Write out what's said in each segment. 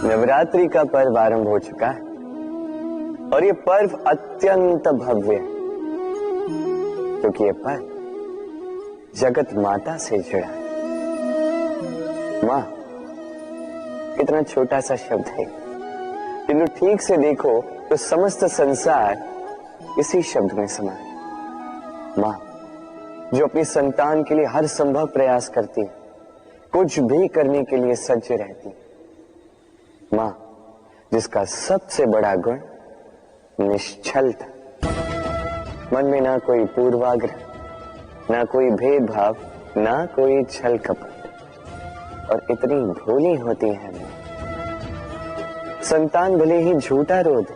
नवरात्रि का पर्व आरंभ हो चुका है और ये पर्व अत्यंत भव्य है क्योंकि ये पर्व जगत माता से जुड़ा है। मां कितना छोटा सा शब्द है, किंतु ठीक से देखो तो समस्त संसार इसी शब्द में समा है। मां जो अपनी संतान के लिए हर संभव प्रयास करती है, कुछ भी करने के लिए सज्ज रहती है। मां जिसका सबसे बड़ा गुण निश्चलता, मन में ना कोई पूर्वाग्रह, ना कोई भेदभाव, ना कोई छल कपट, और इतनी भोली होती है मां। संतान भले ही झूठा रो दे,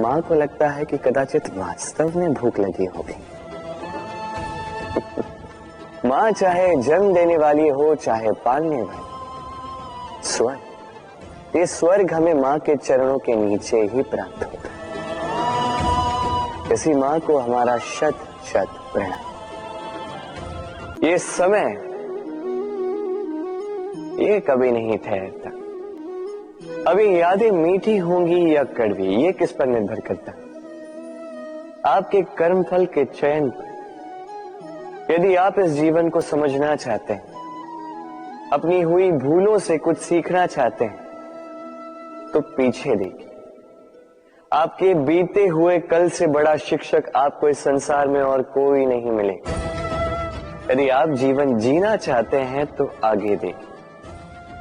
मां को लगता है कि कदाचित वास्तव में भूख लगी होगी। मां चाहे जन्म देने वाली हो चाहे पालने वाली, स्वर्ग, ये स्वर्ग हमें मां के चरणों के नीचे ही प्राप्त होता है। इसी मां को हमारा शत शत प्रणाम। ये समय ये कभी नहीं ठहरता। अभी यादें मीठी होंगी या कड़वी, ये किस पर निर्भर करता है? आपके कर्मफल के चयन पर। यदि आप इस जीवन को समझना चाहते हैं, अपनी हुई भूलों से कुछ सीखना चाहते हैं, तो पीछे देखिए। आपके बीते हुए कल से बड़ा शिक्षक आपको इस संसार में और कोई नहीं मिलेगा। यदि आप जीवन जीना चाहते हैं तो आगे देखिए।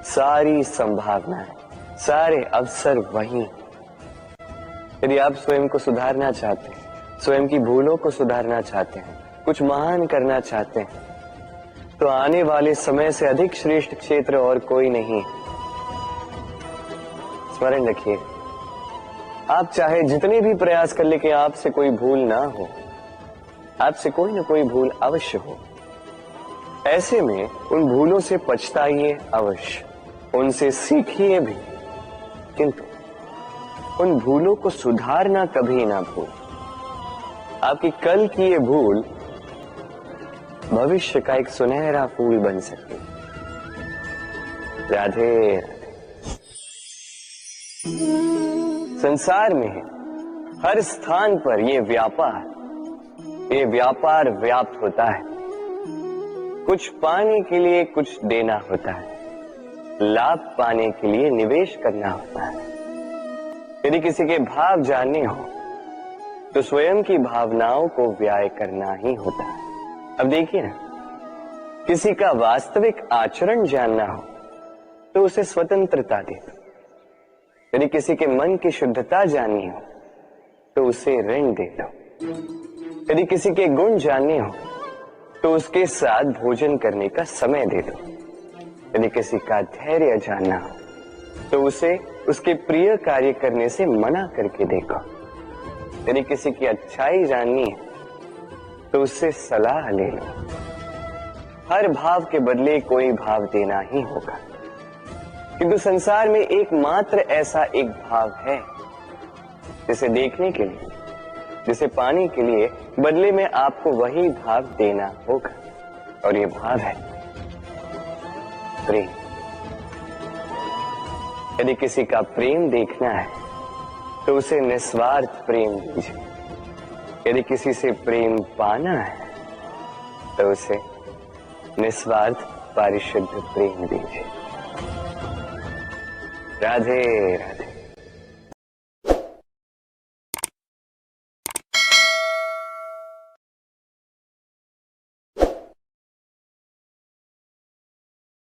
सारी संभावनाएं, सारे अवसर वहीं। यदि आप स्वयं को सुधारना चाहते हैं, स्वयं की भूलों को सुधारना चाहते हैं, कुछ महान करना चाहते हैं, तो आने वाले समय से अधिक श्रेष्ठ क्षेत्र और कोई नहीं। स्मरण रखिए, आप चाहे जितने भी प्रयास कर ले कि आपसे कोई भूल ना हो, आपसे कोई ना कोई भूल अवश्य हो। ऐसे में उन भूलों से पछताइए अवश्य, उनसे सीखिए भी, किंतु उन भूलों को सुधारना कभी ना भूल। आपकी कल की ये भूल भविष्य का एक सुनहरा फूल बन सकती है। राधे राधे। संसार में हर स्थान पर ये व्यापार व्याप्त होता है। कुछ पाने के लिए कुछ देना होता है, लाभ पाने के लिए निवेश करना होता है। यदि किसी के भाव जानने हो तो स्वयं की भावनाओं को व्याय करना ही होता है। अब देखिए ना, किसी का वास्तविक आचरण जानना हो तो उसे स्वतंत्रता दे दो। यदि किसी के मन की शुद्धता जाननी हो तो उसे ऋण दे दो। यदि किसी के गुण जानने हो तो उसके साथ भोजन करने का समय दे दो। यदि किसी का धैर्य जानना हो तो उसे उसके प्रिय कार्य करने से मना करके देखो। यदि किसी की अच्छाई जाननी है तो उससे सलाह ले लो। हर भाव के बदले कोई भाव देना ही होगा, किंतु संसार में एकमात्र ऐसा एक भाव है जिसे देखने के लिए, जिसे पाने के लिए बदले में आपको वही भाव देना होगा, और ये भाव है प्रेम। यदि किसी का प्रेम देखना है तो उसे निस्वार्थ प्रेम दीजिए। यदि किसी से प्रेम पाना है तो उसे निस्वार्थ पारिशुद्ध प्रेम दीजिए। राधे राधे।